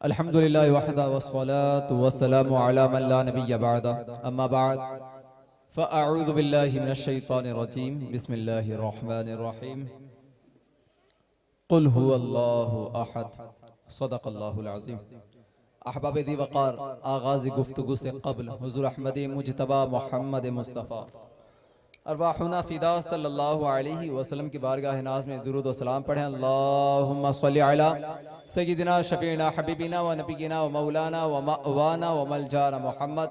अल्हम्दुलिल्लाहि वहदा वस्सलातु वस्सलामु अला मन ला नबिय्य बअदा अम्मा बअद फ़अऊज़ु बिल्लाहि मिनश शैतानिर रजीम बिस्मिल्लाहिर रहमानिर रहीम क़ुल हुवल्लाहु अहद सदक़ल्लाहुल अज़ीम। अहबाब दी वक़ार, आगाज़ गुफ्तगू से क़ब्ल हुज़ूर अहमद मुजतबा मोहम्मद मुस्तफ़ा अरवाहुना फ़िदा सल्लल्लाहु अलैहि वसल्लम की बारगाह नाज़ में दुरूद व सलाम पढ़ें। अल्लाहुम्मा सल्लि अला सय्यिदिना शफ़ीना हबीबिना व नबीना व मौलाना व मअवाना व मलजाना मुहम्मद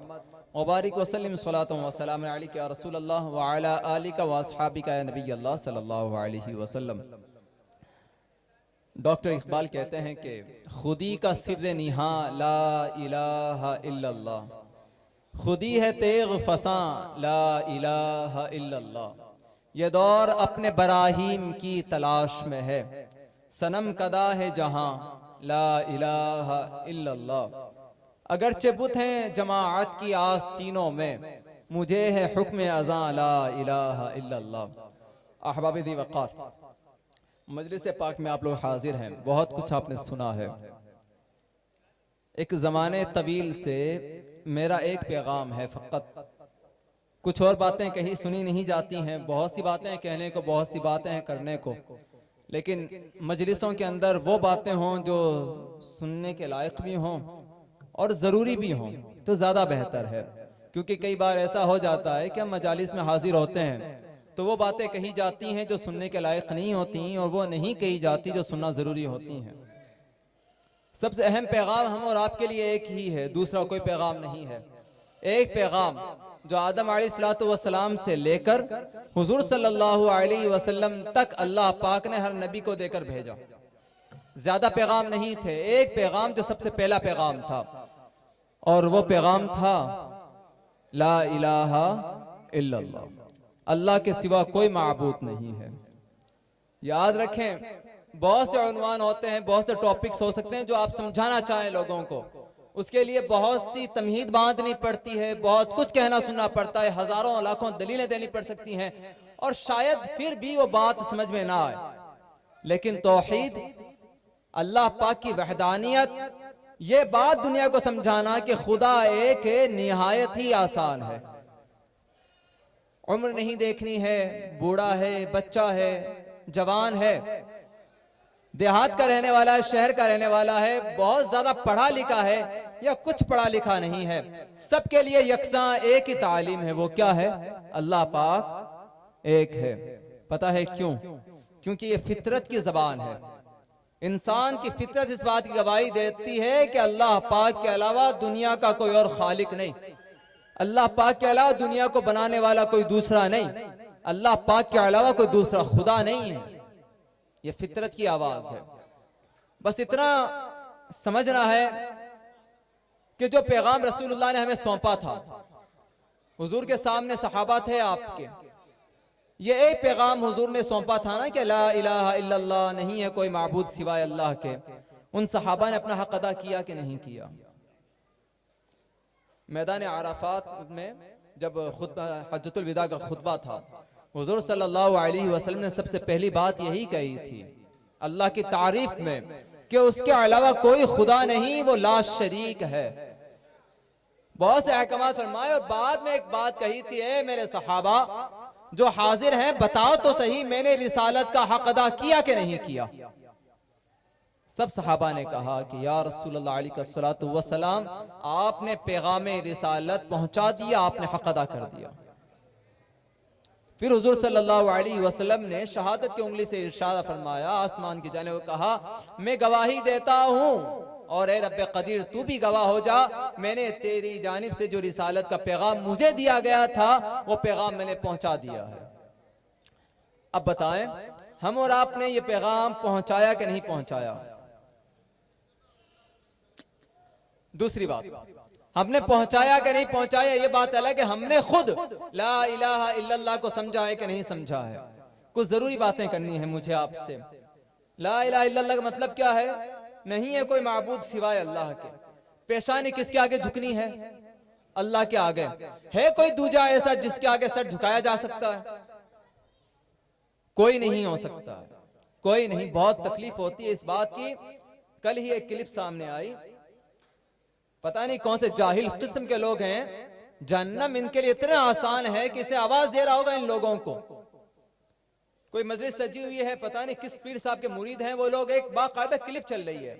व बारिक वसल्लिम सलातun व सलाम अलैका या रसूल अल्लाह व अला आलिका व अस्हाबिका या नबी अल्लाह सल्लल्लाहु अलैहि वसल्लम। डॉक्टर इकबाल कहते हैं कि खुदी का सिर्र निहा ला इलाहा इल्लल्लाह, खुदी है तेग फसां ला इलाहा इल्लल्लाह। ये दौर अपने बराहीम की तलाश में है, सनम कदा है जहां ला इलाहा इल्लल्लाह। अगरचे बुत हैं जमाअत की आस्तीनों में, मुझे है हुक्म अज़ां ला इलाहा इल्लल्लाह। अहबाब दी वक़ार, मजलिस पाक में आप लोग हाजिर हैं। बहुत कुछ आपने सुना है। एक ज़माने तवील से मेरा एक पैगाम है फ़कत। कुछ और बातें कहीं सुनी नहीं जाती हैं, बहुत सी बातें कहने को, बहुत सी बातें हैं करने को, लेकिन मजलिसों के अंदर वो बातें हों जो सुनने के लायक भी हों और ज़रूरी भी हों तो ज़्यादा बेहतर है। क्योंकि कई बार ऐसा हो जाता है कि हम मजालिस में हाजिर होते हैं तो वो बातें कही जाती हैं जो सुनने के लायक नहीं होती, और वो नहीं कही जाती जो सुनना ज़रूरी होती हैं। सबसे अहम पैगाम हम और आपके लिए एक ही है, दूसरा कोई पैगाम नहीं है। एक पैगाम जो आदम अलैहिस्सलातु वस्सलाम से लेकर हुजूर सल्लल्लाहु अलैहि वसल्लम तक अल्लाह पाक ने हर नबी को देकर भेजा। ज्यादा पैगाम नहीं थे, एक पैगाम जो सबसे पहला पैगाम था, और वो पैगाम था ला इलाहा इल्लल्लाह, अल्लाह के सिवा कोई माबूद नहीं है। याद रखें, बहुत से उन्वान होते हैं, बहुत से टॉपिक्स हो सकते हैं जो आप समझाना चाहें लोगों को, उसके लिए बहुत सी तमहीद बांधनी पड़ती है, बहुत कुछ कहना सुनना पड़ता है, हजारों लाखों दलीलें देनी पड़ सकती हैं, और शायद फिर भी वो बात समझ में ना आए। लेकिन तौहीद, अल्लाह पाक की वहदानियत, ये बात दुनिया को समझाना कि खुदा एक है, निहायत ही आसान है। उम्र नहीं देखनी है, बूढ़ा है, बच्चा है, जवान है, देहात का रहने वाला है, शहर का रहने वाला है, बहुत ज्यादा पढ़ा लिखा है या कुछ पढ़ा लिखा नहीं है, सबके लिए यकसा एक ही तालीम है। वो क्या है? अल्लाह पाक एक है। पता है क्यों? क्योंकि ये फितरत की जबान है। इंसान की फितरत इस बात की गवाही देती है कि अल्लाह पाक के अलावा दुनिया का कोई और खालिक नहीं, अल्लाह पाक के अलावा दुनिया को बनाने वाला कोई दूसरा नहीं, अल्लाह पाक के अलावा कोई दूसरा खुदा नहीं है। ये फितरत की आवाज है। बस इतना समझना है कि जो पैगाम रसूलुल्लाह ने हमें सौंपा था, हुजूर के सामने सहाबा थे आपके, ये एक पैगाम हुजूर ने सौंपा था ना कि ला इलाहा इल्लल्लाह, नहीं है कोई माबूद सिवाय अल्लाह के। उन सहाबा ने अपना हक अदा किया कि नहीं किया? मैदान आराफात में जब खुतबा हज्जतुल विदा का खुतबा था, हुजूर सल्लल्लाहु अलैहि वसल्लम ने सबसे पहली बात यही कही थी अल्लाह की तारीफ में कि उसके अलावा कोई खुदा नहीं, वो ला शरीक है। बहुत से अहकामात फरमाए, और बाद में एक बात कही थी, ए मेरे सहाबा जो हाजिर हैं, बताओ तो सही मैंने रिसालत का हक अदा किया कि नहीं किया? सब सहाबा ने कहा कि या रसूलुल्लाह अलैहिस्सलातु वस्सलाम, आपने पैगाम रिसालत पहुंचा दिया, आपने हक अदा कर दिया। फिर हुजूर सल्लल्लाहु अलैहि वसल्लम ने शहादत की उंगली से इरशाद फरमाया, आसमान की जानिब कहा, मैं गवाही देता हूं, और ए रब्बे कदीर तू भी गवाह हो जा, मैंने तेरी जानिब से जो रिसालत का पैगाम मुझे दिया गया था, वो पैगाम मैंने पहुंचा दिया है। अब बताएं, हम और आपने ये पैगाम पहुंचाया कि नहीं पहुंचाया? दूसरी बात, हमने पहुंचाया कि नहीं पहुंचाया, ये बात अलग है। हमने खुद ला इलाहा इल्लल्लाह को समझा है कि नहीं समझा है? कुछ जरूरी बातें करनी है मुझे आपसे। ला इलाहा इल्लल्लाह का मतलब क्या है? नहीं है कोई माबूद सिवाय अल्लाह के। पेशानी किसके आगे झुकनी है? अल्लाह के आगे। है कोई दूजा ऐसा जिसके आगे सर झुकाया जा सकता है? कोई नहीं हो सकता, कोई नहीं। बहुत तकलीफ होती है इस बात की। कल ही एक क्लिप सामने आई पता नहीं कौन से जाहिल किस्म के लोग हैं, जहन्नम इनके लिए इतना आसान है कि इसे आवाज दे रहा होगा इन लोगों को। कोई मजलिस सजी हुई है, पता नहीं किस पीर साहब के मुरीद हैं वो लोग, एक बाकायदा क्लिप चल रही है,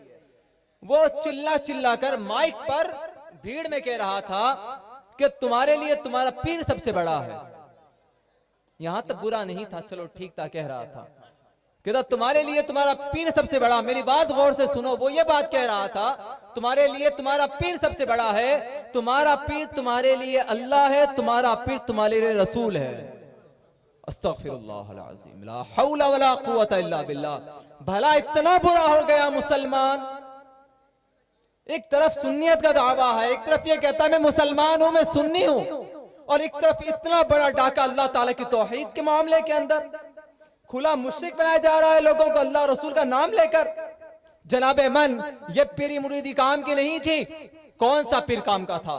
वो चिल्ला चिल्ला कर माइक पर भीड़ में कह रहा था कि तुम्हारे लिए तुम्हारा पीर सबसे बड़ा है। यहां तक बुरा नहीं था, चलो ठीक था, कह रहा था कहता तुम्हारे लिए तुम्हारा पीर सबसे बड़ा। मेरी बात गौर से सुनो, वो ये बात कह रहा था तुम्हारे लिए तुम्हारा पीर सबसे बड़ा है, तुम्हारा पीर तुम्हारे लिए अल्लाह है, तुम्हारा पीर तुम्हारे लिए रसूल है। अस्तगफिरुल्लाह अज़ीम, ला हौला वला कुव्वता इल्ला बिल्लाह। भला इतना बुरा हो गया मुसलमान, एक तरफ सुन्नियत का दावा है, एक तरफ ये कहता है मैं मुसलमान हूं, मैं सुन्नी हूं, और एक तरफ इतना बड़ा डाका अल्लाह ताला की तौहीद के मामले के अंदर खुला मुश्रिक बनाया जा रहा है लोगों को अल्लाह रसूल का नाम लेकर। जनाबे मन, ये पीरी मुरीदी काम की नहीं थी। कौन सा पीर काम का था?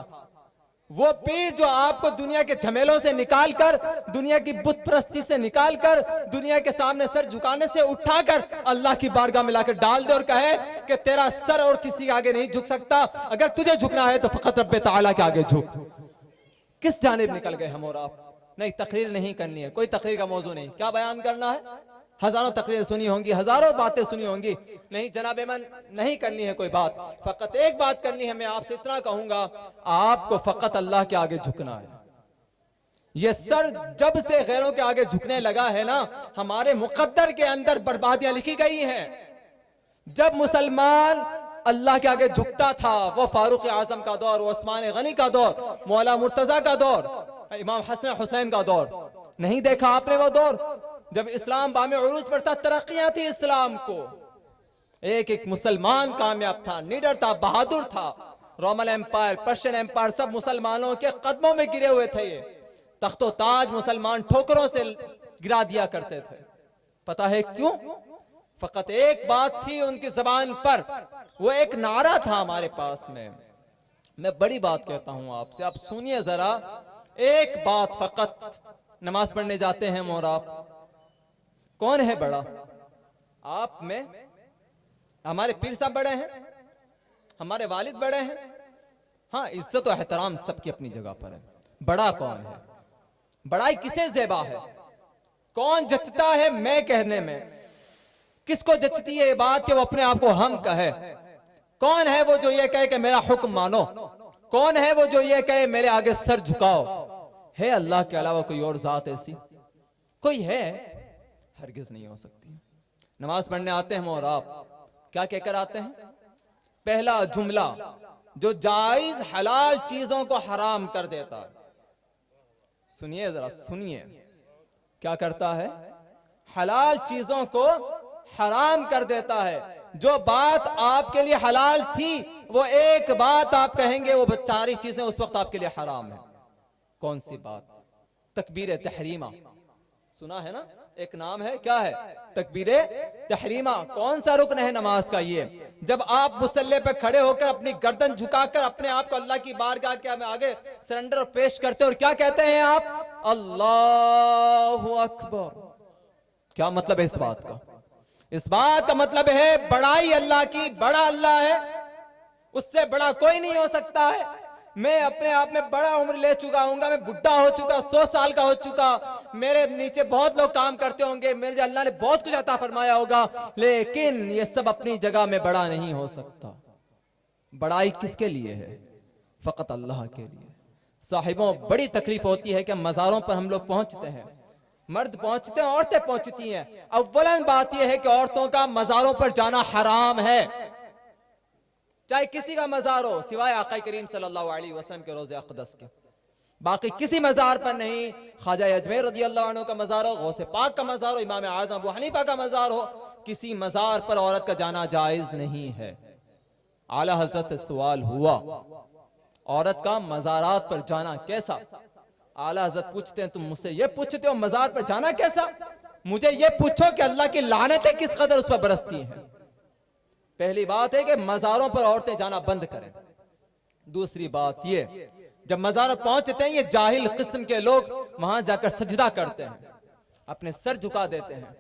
वो पीर जो आपको दुनिया के झमेलों से निकालकर, दुनिया की बुत परस्ती से निकालकर, दुनिया के सामने सर झुकाने से उठाकर अल्लाह की बारगाह में लाकर डाल दे और कहे कि तेरा सर और किसी के आगे नहीं झुक सकता, अगर तुझे झुकना है तो फकत रब्बे ताला के आगे झुक। किस जानिब निकल गए हम और आप? नहीं, तकरीर नहीं करनी है, कोई तकरीर का मौजू नहीं। क्या बयान करना है? हजारों तकरीरें सुनी होंगी, हजारों बातें सुनी होंगी, नहीं जनाब मन नहीं करनी है कोई बात। फकत एक बात करनी है, मैं आपसे इतना कहूंगा, आपको फकत अल्लाह के आगे झुकना है। ये सर जब से गैरों के आगे झुकने लगा है ना, हमारे मुकद्दर के अंदर बर्बादियां लिखी गई हैं। जब मुसलमान अल्लाह के आगे झुकता था, वो फारूक आजम का दौर, वो उस्मान गनी का दौर, मौला मुर्तजा का दौर, इमाम हसन हुसैन का दौर, नहीं देखा आपने वो दौर जब इस्लाम बामे उरूज पर था, तरक्कियां थी इस्लाम को, एक एक मुसलमान कामयाब था, निडर था, बहादुर था। रोमन एम्पायर, पर्शियन एम्पायर सब मुसलमानों के कदमों में गिरे हुए थे। ये तख्तो ताज मुसलमान ठोकरों से गिरा दिया करते थे। पता है क्यों? फकत एक बात थी उनकी जबान पर, वो एक नारा था हमारे पास में। मैं बड़ी बात कहता हूं आपसे, आप सुनिए जरा एक बात फकत। नमाज पढ़ने जाते हैं और आप, कौन है बड़ा? आप में? हमारे पीर साहब बड़े हैं, हमारे वालिद बड़े हैं, हाँ इज्जत और एहतराम सबकी अपनी जगह पर है। बड़ा कौन है? बड़ाई किसे ज़ेबा है? कौन जचता है मैं कहने में? किसको जचती है ये बात कि वो अपने आप को हम कहे? कौन है वो जो ये कहे कि मेरा हुक्म मानो? कौन है वो जो ये कहे मेरे आगे सर झुकाओ? है अल्लाह के अलावा कोई और जात ऐसी? कोई है? हरगिज नहीं हो सकती। नमाज पढ़ने आते हैं और आप क्या कहकर आते हैं? पहला जुमला जो जायज हलाल चीजों को हराम कर देता है, सुनिए जरा, सुनिए क्या करता है? हलाल चीजों को हराम कर देता है। जो बात आपके लिए हलाल थी वो एक बात आप कहेंगे, वो सारी चीजें उस वक्त आपके लिए हराम है। कौन सी बात? तकबीर तहरीमा, सुना है ना? एक नाम है, क्या है? तकबीर तहरीमा। कौन सा रुकन है नमाज का? ये जब आप मुसल्ले पे खड़े होकर अपनी गर्दन झुकाकर अपने आप को अल्लाह की बारगाह के आगे सरेंडर और पेश करते हो, और क्या कहते हैं आप? अल्लाहु अकबर। क्या मतलब है इस बात का? इस बात का मतलब है बड़ाई अल्लाह की, बड़ा अल्लाह है, उससे बड़ा कोई नहीं हो सकता है। मैं अपने आप में बड़ा उम्र ले चुका हूंगा, मैं बुढ़ा हो चुका, 100 साल का हो चुका, मेरे नीचे बहुत लोग काम करते होंगे, मेरे अल्लाह ने बहुत कुछ अता फरमाया होगा, लेकिन ये सब अपनी जगह में बड़ा नहीं हो सकता। बड़ाई किसके लिए है? फकत अल्लाह के लिए। साहिबों, बड़ी तकलीफ होती है कि मज़ारों पर हम लोग पहुंचते हैं, मर्द पहुंचते हैं, औरतें पहुंचती हैं। अव्वलन बात यह है कि औरतों का मज़ारों पर जाना हराम है, चाहे किसी का मज़ार हो सिवाय आका करीम सल्लल्लाहु अलैहि वसल्लम के रोज़े अक़दस के। बाकी किसी मज़ार पर नहीं। ख्वाजा अजमेर रज़ी अल्लाह अन्हु का मज़ार हो, गौसे पाक का मज़ार हो, इमाम आज़म अबू हनीफा का मज़ार हो, किसी मज़ार पर औरत का जाना जायज़ नहीं है। आला हज़रत से सवाल हुआ, औरत का मज़ारात पर जाना कैसा? आला हज़रत पूछते हैं, तुम मुझसे ये पूछते हो मज़ार पर जाना कैसा? मुझे ये पूछो कि अल्लाह की लानतें किस कदर उस पर बरसती हैं। पहली बात है कि मज़ारों पर औरतें जाना बंद करें। दूसरी बात ये, जब मज़ार पहुंचते हैं ये जाहिल किस्म के लोग वहां जाकर सजदा करते हैं, अपने सर झुका देते हैं।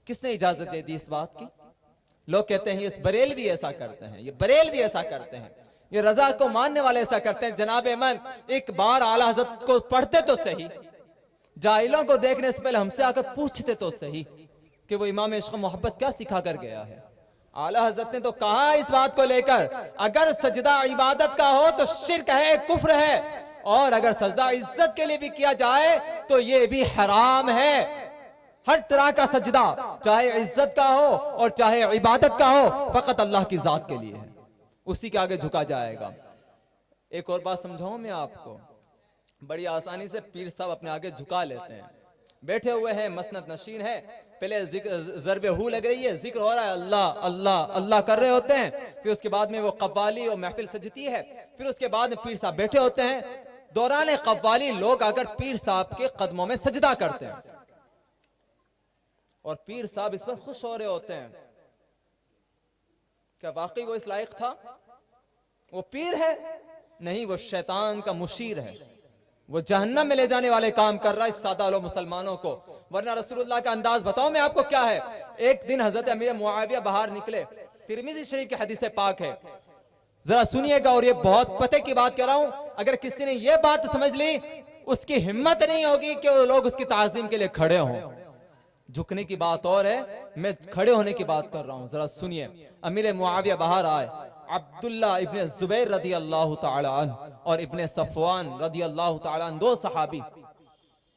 किसने इजाजत दे दी इस बात की? लोग कहते हैं ये बरेलवी ऐसा करते हैं, ये बरेलवी ऐसा करते हैं। ये रजा को मानने वाले ऐसा करते हैं। जनाब मन एक बार आला हजरत को पढ़ते तो सही, जाहिलों को देखने से पहले हमसे आकर पूछते तो सही कि वो इमाम इश्क मोहब्बत क्या सिखा कर गया है। आला हजरत ने तो कहा इस बात को लेकर, अगर सजदा इबादत का हो तो शिर्क है, कुफ्र है, और अगर सजदा इज्जत के लिए भी किया जाए तो ये भी हराम है। हर तरह का सजदा, चाहे इज्जत का हो और चाहे इबादत का हो, फकत अल्लाह की जात के लिए है, उसी के आगे झुका जाएगा। एक और बात समझाऊं मैं आपको, बड़ी आसानी से पीर साहब अपने आगे झुका लेते हैं। बैठे हुए हैं, मसनद नशीन है, पहले ज़रबे हू लग रही है, जिक्र हो रहा है, अल्लाह अल्लाह अल्लाह कर रहे होते हैं। फिर उसके बाद में वो कव्वाली और महफिल सजती है। फिर उसके बाद में पीर साहब बैठे होते हैं। दौरान कव्वाली लोग आकर पीर साहब के कदमों में सजदा करते हैं और पीर साहब इस पर खुश हो रहे होते हैं। क्या वाकई वो इस लायक था? वो पीर है? नहीं, वो शैतान का मुशीर है। वो जहन्नम में ले जाने वाले काम कर रहा है इस सादा लो मुसलमानों को। वरना रसूलुल्लाह का अंदाज बताओ मैं आपको क्या है। एक दिन हजरत अमीर मुआविया बाहर निकले, तिरमिज़ी शरीफ की हदीस पाक है, जरा सुनिएगा, और ये बहुत पते की बात कह रहा हूं। अगर किसी ने ये बात समझ ली, उसकी हिम्मत नहीं होगी कि वो लोग उसकी ताज़ीम के लिए खड़े हों। झुकने की बात और है, मैं खड़े होने की बात कर रहा हूं। जरा सुनिए, अमीर मुआविया बाहर आए, अब्दुल्ला इब्ने जुबैर रदी अल्लाह तआला अन्हु और इब्ने सफवान रदी अल्लाह तआला अन्हु, दो सहाबी,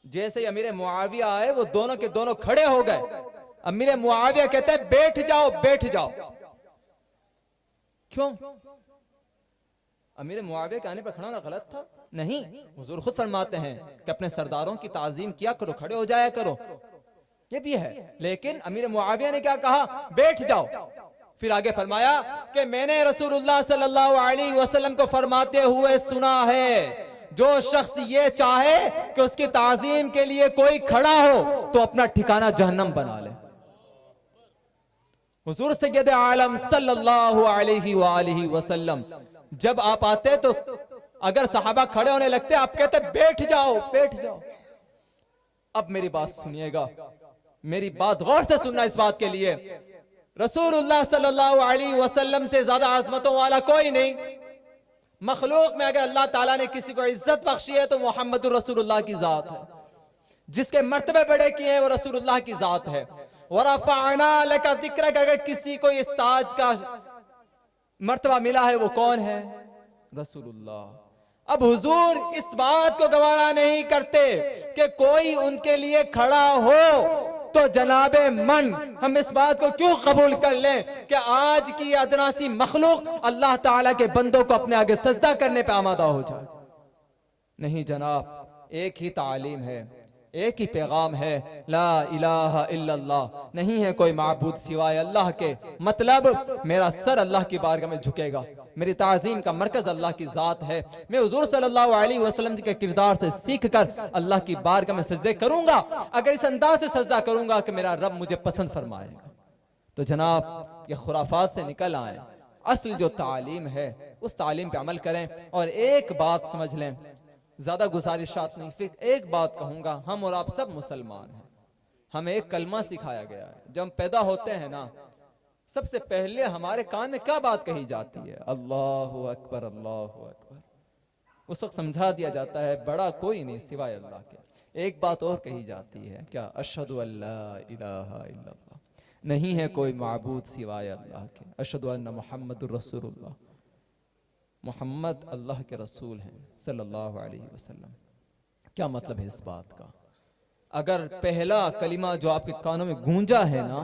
जैसे ही अमीर मुआविया आए वो दोनों के दोनों खड़े हो गए। अमीर मुआविया कहते हैं बैठ जाओ बैठ जाओ। क्यों? अमीर मुआविया के आने पर खड़ा होना गलत था? नहीं, हुजूर खुद फरमाते हैं कि अपने सरदारों की ताजीम किया करो, खड़े हो जाया करो, ये भी है। लेकिन अमीर मुआविया ने क्या कहा? बैठ जाओ। फिर आगे फरमाया कि मैंने रसूलुल्लाह सल्लल्लाहु अलैहि वसल्लम को फरमाते हुए सुना है, जो शख्स ये चाहे कि उसकी ताजीम के लिए कोई खड़ा हो तो अपना ठिकाना जहन्नम बना ले। हुजूर सय्यद आलम सल्लल्लाहु अलैहि वसल्लम जब आप आते तो अगर सहाबा खड़े होने लगते, आप कहते बैठ जाओ बैठ जाओ। अब मेरी बात सुनिएगा, मेरी बात गौर से सुनना इस बात के लिए, रसूलुल्लाह सल्लल्लाहु अलैहि वसल्लम से ज्यादा आजमतों वाला कोई नहीं। मखलूक में अगर अल्लाह ताला ने किसी को इज्जत बख्शी है तो मुहम्मदुर रसूलुल्लाह की जात है। जिसके मर्तबे बड़े किए हैं वो रसूलुल्लाह की जात है। वरफ़अना लका ज़िक्रक, अगर किसी को इस ताज का मर्तबा मिला है वो कौन है? रसूलुल्लाह। अब हुजूर इस बात को गवारा नहीं करते कि कोई उनके लिए खड़ा हो, तो जनाबे मन हम इस बात को क्यों कबूल कर लें कि आज की अदनासी मखलूक अल्लाह ताला के बंदों को अपने आगे सजदा करने पे आमादा हो जाए? नहीं जनाब, एक ही तालीम है, एक ही पैगाम है, ला इलाहा इल्लल्लाह, नहीं है कोई माबूद सिवाय अल्लाह के। मतलब मेरा सर अल्लाह की बारगाह में झुकेगा, मेरी ताज़ीम का मरकज अल्लाह की जात है। मैं हुजूर सल्लल्लाहु अलैहि वसल्लम के किरदार से सीख कर अल्लाह की बारगाह में सजदे करूंगा। अगर इस अंदाज से सजदा करूंगा कि मेरा रब मुझे पसंद फरमाएगा, तो जनाब ये खुराफात से निकल आए। असल जो तालीम है उस तालीम पे अमल करें। और एक बात समझ लें, ज्यादा गुजारिशात नहीं, फिर एक बात कहूंगा, हम और आप सब मुसलमान हैं, हमें एक कलमा सिखाया गया है। जब हम पैदा होते हैं ना, सबसे पहले हमारे कान में क्या बात कही जाती है? अल्लाहु अकबर अल्लाहु अकबर। उस वक्त समझा दिया जाता है बड़ा कोई नहीं सिवाय अल्लाह के। एक बात और कही जाती है, क्या? अशहदु अल्ला इलाहा इल्लल्लाह, नहीं है कोई माबूद सिवाय अल्लाह के। अशहदु अन्ना मुहम्मदुर रसूलुल्लाह, मोहम्मद अल्लाह के रसूल हैं सल्लल्लाहु अलैहि वसल्लम। क्या मतलब है इस बात का? अगर पहला कलिमा जो आपके कानों में गूंजा है ना,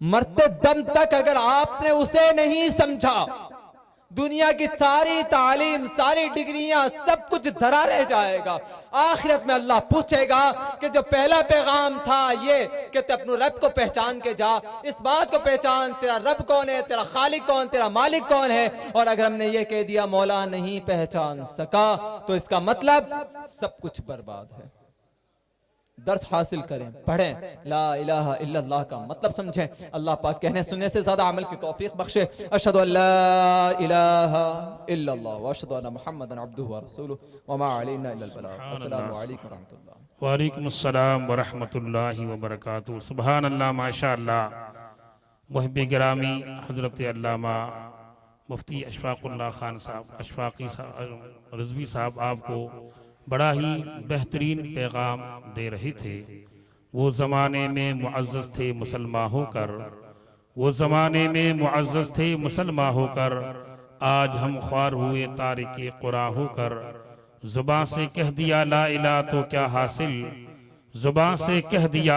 मरते दम तक अगर आपने उसे नहीं समझा, दुनिया की सारी तालीम, सारी डिग्रियां, सब कुछ धरा रह जाएगा। आखिरत में अल्लाह पूछेगा कि जो पहला पैगाम था ये कि ते अपने रब को पहचान के जा, इस बात को पहचान तेरा रब कौन है, तेरा खालिक कौन, तेरा मालिक कौन है। और अगर हमने ये कह दिया मौला नहीं पहचान सका, तो इसका मतलब सब कुछ बर्बाद है। दर्स हासिल करें, पढ़ें, ला इलाहा इल्लल्लाह का मतलब समझें। अल्लाह पाक कहने सुनने से ज्यादा अमल की तौफीक बख्शे। अशहदु अल्ला इलाहा इल्लल्लाह व अशहदु अन्ना मुहम्मदन अब्दुहु व रसूलुहु व मा अलैना इल्लल बलाग। अस्सलामु अलैकुम व रहमतुल्लाह। व अलैकुम अस्सलाम व रहमतुल्लाहि व बरकातुहू। सुभान अल्लाह, माशाअल्लाह। मुहिब्बे गिरामी हज़रत अल्लामा मुफ्ती अशफाकुल्लाह खान साहब अशफाकी साहब रिजवी साहब आपको बड़ा ही बेहतरीन पैगाम दे रहे थे। वो ज़माने में मुअज़्ज़ज़ थे मुसलमान होकर, वो ज़माने में मुअज़्ज़ज़ थे मुसलमान होकर, आज हम ख्वार हुए तारिके कुरान होकर। ज़ुबान से कह दिया ला इलाहा तो क्या हासिल, ज़ुबान से कह दिया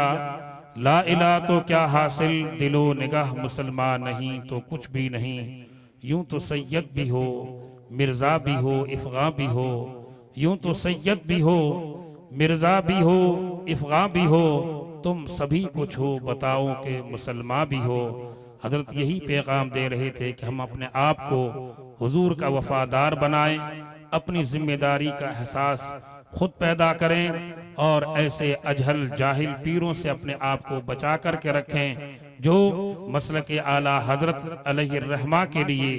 ला इलाहा तो क्या हासिल, दिलो निगाह मुसलमान नहीं तो कुछ भी नहीं। यूं तो सैयद भी हो, मिर्ज़ा भी हो, इफ़ग़ा भी हो, यूं तो सैयद भी हो, मिर्ज़ा भी हो, इफ़ग़ा भी हो, तुम सभी कुछ हो, बताओ कि मुसलमान भी हो। हजरत यही पैगाम दे रहे थे कि हम अपने आप को हुजूर का वफादार बनाएं, अपनी जिम्मेदारी का एहसास खुद पैदा करें और ऐसे अजहल जाहिल पीरों से अपने आप को बचा करके रखें जो मसलक आला हजरत अलैहिर्रहमा के लिए,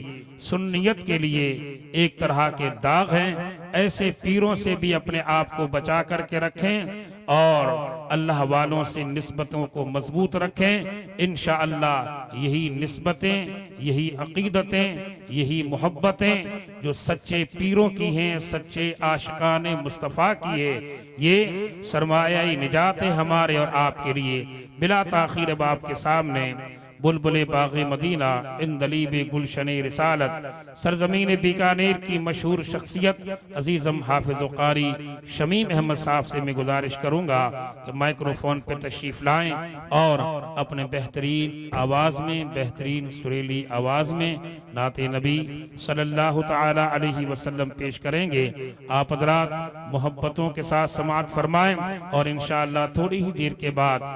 सुन्नियत के लिए एक तरह के दाग हैं। ऐसे पीरों से भी अपने आप को बचा करके रखें और अल्लाह वालों से निस्बतों को मजबूत रखें। इंशाअल्लाह यही निस्बतें, यही अकीदतें, यही मोहब्बतें जो सच्चे पीरों की हैं, सच्चे आशिकाने मुस्तफ़ा की है, ये सरमाया निजात है हमारे और आपके लिए। बिला ताखीर अब आपके सामने बुलबुल बाग़े मदीना इंदलीब गुलशन रिसालत सरजमीन बीकानेर की मशहूर शख्सियत अजीज़म हाफिज़ कारी शमीम अहमद साहब से मैं गुजारिश करूँगा कि माइक्रोफोन पर तशरीफ़ लाएँ और अपने बेहतरीन आवाज़ में, बेहतरीन सुरीली आवाज़ में नाते नबी सल्लल्लाहु तआला अलैहि वसल्लम पेश करेंगे। आप हज़रात मोहब्बतों के साथ समाअत फरमाएं और इंशाअल्लाह थोड़ी ही देर के बाद